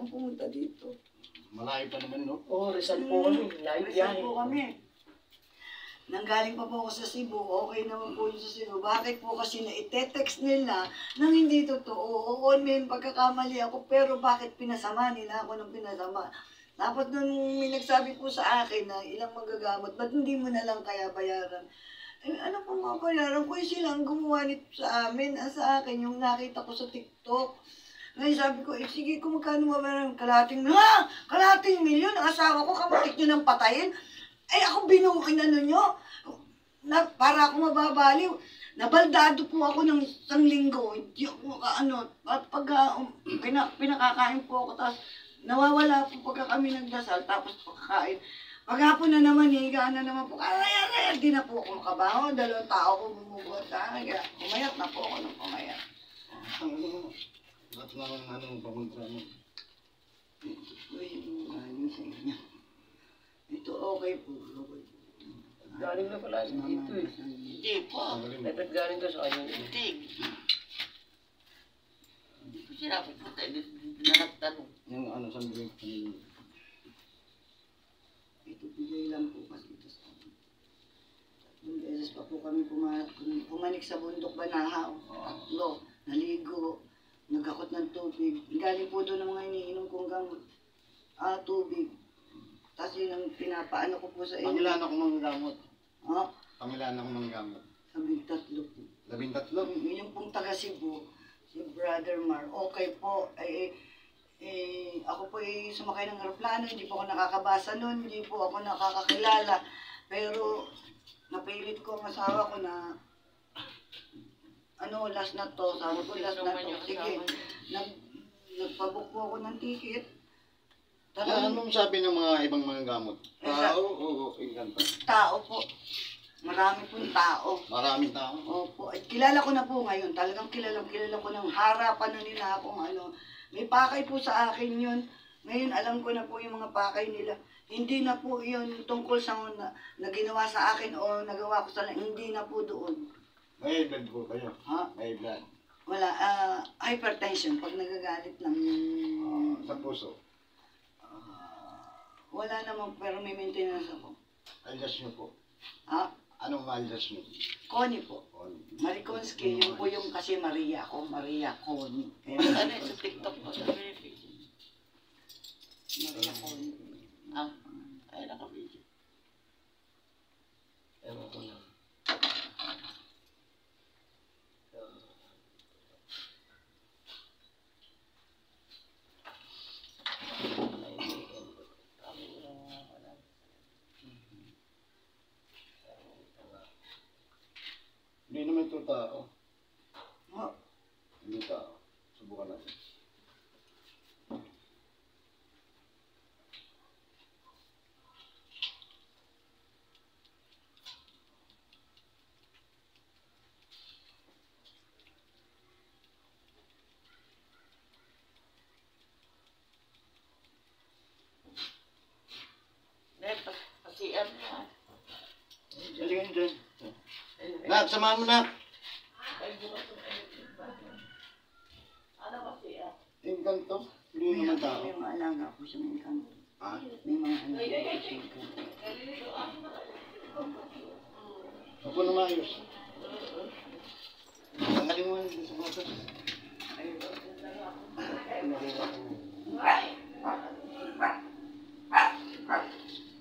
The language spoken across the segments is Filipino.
akong pumunta dito. Malayo pa naman, no? Oo, Rizal po kami. Layo Rizal yan. po kami. Nanggaling pa po ako sa Cebu, okay naman po yun sa Cebu. Bakit po kasi na-text nila nang hindi totoo? Oo, may pagkakamali ako, pero bakit pinasama nila ako ng pinasama? Tapos nung may nagsabi po sa akin na ilang magagamot, ba't hindi mo na lang kaya bayaran? Eh, ano po mga bayaran ko? Silang gumawa nito sa amin, sa akin, yung nakita ko sa TikTok. Ngayon sabi ko, sige, kung magkano mabayaran? Kalating milyon, ang asawa ko, kamatik nyo ng patayin. Ay, ako binukin nyo. Para ako mababaliw. Nabaldado po ako ng isang linggo. Hindi ako at pag pinakakain po ako, tapos nawawala po pagka kami nagdasal, tapos pagkakain. Paghapon na naman, higa na naman po, di na po ako makabaho. 2 tao ko bumubuhat sa akin. Kaya pumayat na po ako ng pumayat. Lahat naman pamunta mo. Uy, galing sa inyo. Ito okay po. Galing na pala dito eh. Hindi po. Dapat galing ka sa kanya. Hindi. Hindi ko sila pupunta. Hindi na nagtanong. Yung saan mo yung Ito bigay lang po kasi ito sa akin. 3 beses pa po kami pumanik sa bundok Banahaw. 3, naligo, nagakot ng tubig. Galing po doon ng mga iniinom kong gamot. Tubig. Tapos yun ang pinapaano ko po sa inyo. Pangilan ako manggamot. Ha? Pangilan ako manggamot. 13 po. 13? Yung pong taga Cebu, si Brother Mar, okay po. Ako po ay sumakay ng aeroplano, hindi po ako nakakabasa nun, hindi po ako nakakakilala. Pero napilit ko ang asawa ko na last na to. Sabi ko, last na to. Sige, nagpabook po ako ng ticket. Anong sabi ng mga ibang manggamot? Tao o inganto? Tao po. Marami pong tao. Maraming tao? Opo. At kilala ko na po ngayon. Talagang kilala ko ng harapan na nila akong May pakay po sa akin yun. Ngayon alam ko na po yung mga pakay nila. Hindi na po yun tungkol sa na ginawa sa akin o nagawa ko sa hindi na po doon. May blood po kayo? Ha? May blood? Wala. Hypertension. Pag nagagalit lang. Sa puso? Wala naman, pero may maintenance ako. Alias nyo po? Ha? Anong alias nyo? Connie po. Marikonski, yun po yung kasi Maria ako. Maria Connie. Ano yun sa TikTok po? Sa verification. Maria Connie. Ay, naka-video. Ewan ko lang. Hindi naman ito tao. Ha? Hindi tao. Subukan natin. Pa-CM na. Galingan dyan. Nak, samahan mo na. Ano ba siya? Inganto? Hindi naman tao. May mga alaga ko sa mga kanto. Ah? May mga alaga ko sa mga kanto. Ako na maayos. Tanggalin mo yung sa batas.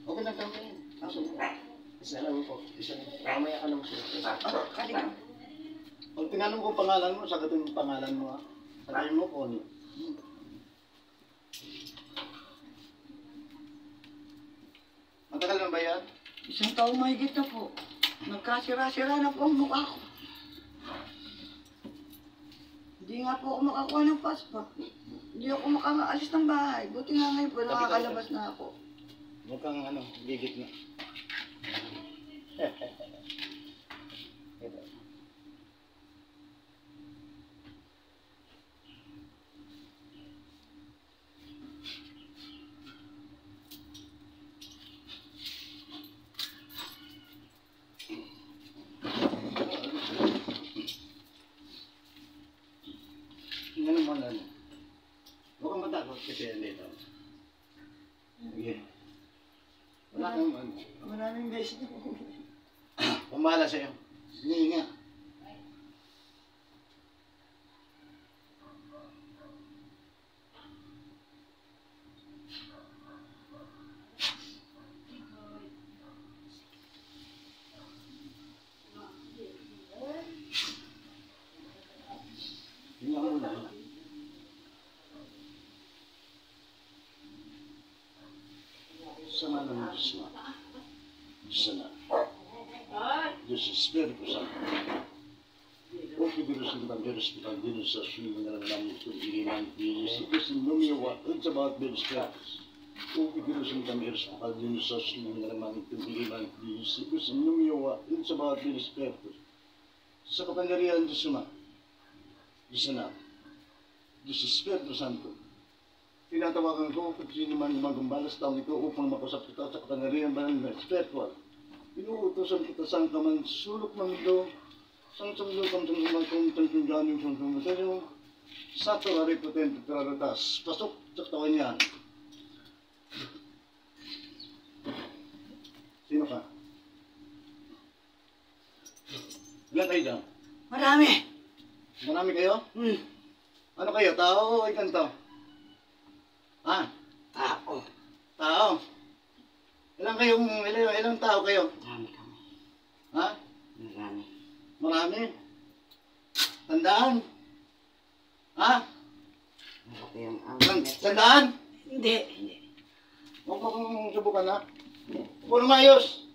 Okay na tanggalin. Isa lang po. Isa lang. Mamaya ka lang susunod. Kalika. Pag tinanong ko pangalan mo, sagutin mo pangalan mo ha. Sabihin mo Connie. Matagal na ba yan? 1 taong mahigit na po. Nagkasira-sira na po ang mukha ko. Hindi nga po ako makakuha ng passport. Hindi ako makakaalis ng bahay. Buti nga ngayon po, nakakalabas na ako. Mukhang gigit na. Ito. Tingnan mo na. Mukhang matakot kasi dito. Sige. Wala kang ano. Maraming beses na po. Pumala sa'yo. Sige nga. Tingnan mo na. Sama ng Diyos na. Diyos na. Diyos Espiritu Santo. O Diyos ng Diyos ng Diyos sa suyo na namin ito iliman Diyos. Diyos ng lumiwa at sa bawat Diyos Christ. O Diyos ng Diyos ng Diyos sa suyo na namin ito iliman Diyos. Diyos ng lumiwa at sa bawat Diyos Christ. Sa kapangyarihan Diyos na. Diyos na. Diyos Espiritu Santo. Tinatawagan ko kung sino man magumbalas taong ito upang makusap kita sa kapangyarihan banal na spiritual. Inuutosan kita sa kaman sulok ng ito, sang sulukam sang sumalkong tangkong yung sang sa'yo, sa turari potente taratas, pasok sa katawan niya. Sino ka? Ilan kayo dyan? Marami! Marami kayo? Ano kayo? Tao o ikanto? Ha? Tao. Tao? Ilang tao kayo? Marami kami. Ha? Marami. Marami? Tandaan? Ha? Malaki ang Tandaan? Hindi. Huwag mo kong subukan ha? Huwag na maayos.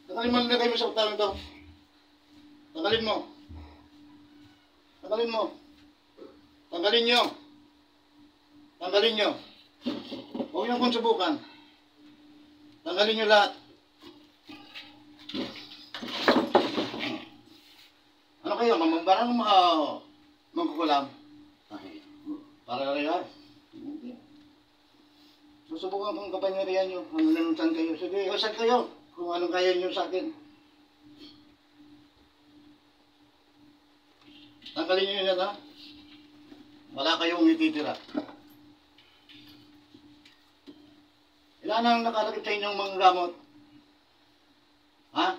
Tagalin mo na kayo sa utang ito. Tagalin mo. Tagalin mo. Tanggalin nyo. Tanggalin nyo. Huwag nyo kong subukan. Tanggalin nyo lahat. Ano kayo? Parang mangkukulam. Para kayo. Susubukan kong kapangyarihan nyo. Ano naman saan kayo? Sige, usad kayo. Kung anong kaya nyo sa akin. Tanggalin nyo yan ha. Wala kayong ititira. Ilan ang nakalagit sa inyong mga gamot? Ha?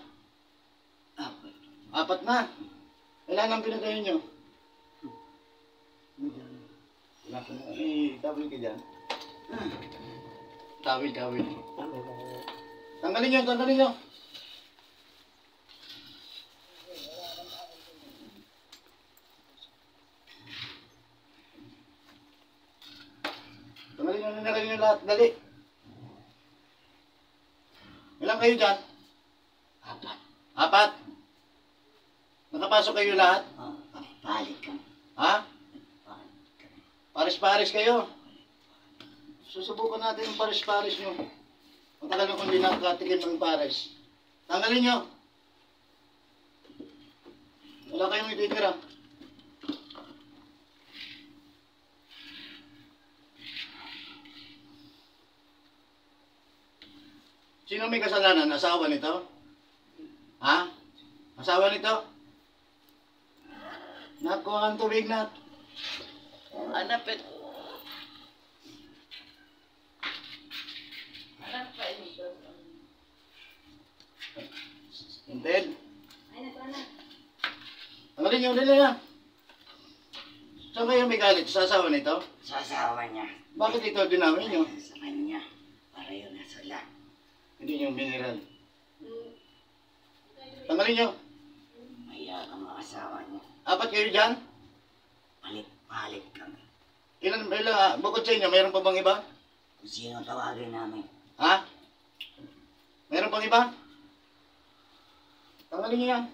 Apat na. Ilan ang pinagayon nyo? Tawid ka dyan. Tawid. Tanggalin nyo. Tanggalin nyo lahat. Dali. Ilan kayo dyan? Apat. Nakapasok kayo lahat? Balik kami. Ha? Paris-paris kayo. Susubukan natin yung paris-paris nyo. Matagal na kung hindi nakatikim ng paris. Tanggalin nyo. Wala kayong ititira. Sino may kasalanan? Asawa nito? Ha? Asawa nito? Nakuha ang tubig na. Anapit. Anap pa ito. Hintayin. Tanggalin nyo, dali na. Saan kayo may galit? Sa asawa nito? Sa asawa niya. Bakit ito dinawin nyo? Sa kanya. Para yun na sila. Hindi nyo biniran. Tanggalin nyo. Maya ang mga asawa niya. Apat kayo dyan? Palit kami. Ilan, bukod sa inyo, mayroon pa bang iba? Kung sino tawagin namin. Ha? Mayroon pang iba? Tanggalin nyo yan.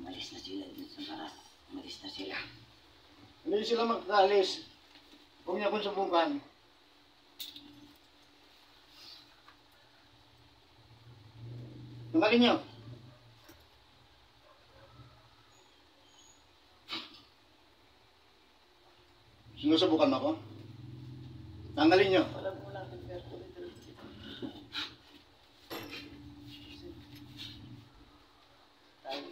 Umalis na sila dun sa maras. Umalis na sila. Hindi sila magkaalis. Huwag niya akong subukan. Tanggalin nyo. Sinusubukan mo ako? Tanggalin nyo. Walang ulang ng Mercury. Tayo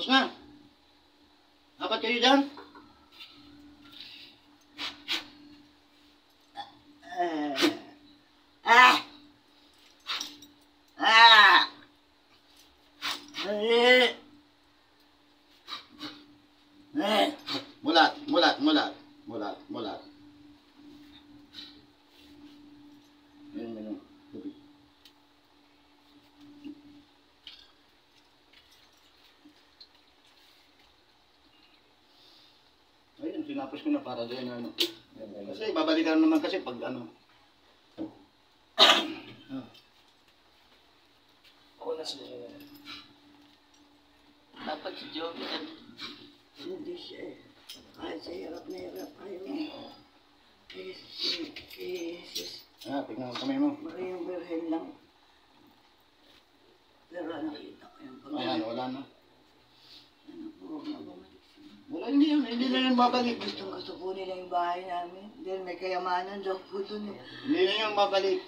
Tapos na. Dapat kayo dyan. Ah! Ah! Eh! Eh! Mulat, mulat, mulat. Mulat, mulat. Yan. Tubig. Ayun, sinapos ko na para din ano. Kasi babalikan naman kasi pag ano. Ako na sila. Dapat si Joby na Hindi siya eh. Kahit sa hirap na hirap kayo. Sis Tignan mo kamay mo. Mariang Berhen lang. Pero nakita ko yung Ayan, wala na. Ano po, mabalik. Wala, hindi na yan babalik. Gusto po nila yung bahay namin. Dahil may kayamanan daw po dun eh. Hindi na yan babalik.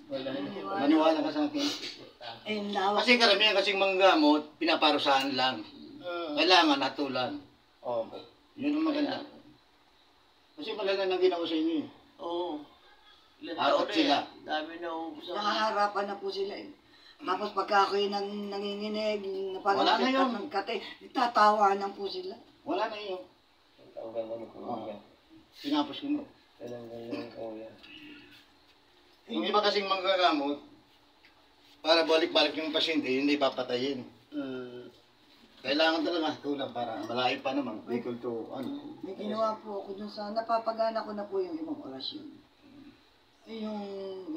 Wala na. Maniwala ka sa akin. Eh, nawak. Kasi karamihan kasing mga gamot, pinaparusahan lang. Kailangan hatulan. Oo. Yun ang maganda. Kasi malaga nang ginawa sa inyo eh. Oo. Ilan Apat taon na sila. eh. Dami na ubus ako. Nakaharapan na po sila eh. Tapos pagka ako'y nanginginig, Wala na yun. ng kate, tatawanan po sila. Wala na yun. Ang ganda ni Kuya. Pinapos ko mo. Ang ganda ni Kuya. Yung iba kasing mga gamot, para balik-balik yung pasyente, hindi papatayin. Kailangan talaga hatulan para malayo pa naman. Equal to, ano. May ginawa po ako dun sa, napapagana ko na po yung ibang orasyon. Yung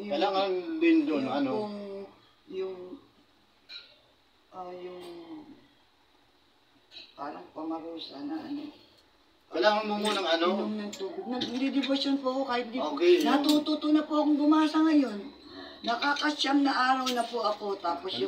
Kailangan din doon, yung ano. pong, yung parang pamarusa na ano. Kailangan mo munang ano. Inom ng tubig. Nagdi-devotion po ako kahit di. Okay. Natututo na po akong bumasa ngayon. Nakakasyam na araw na po ako. Tapos yung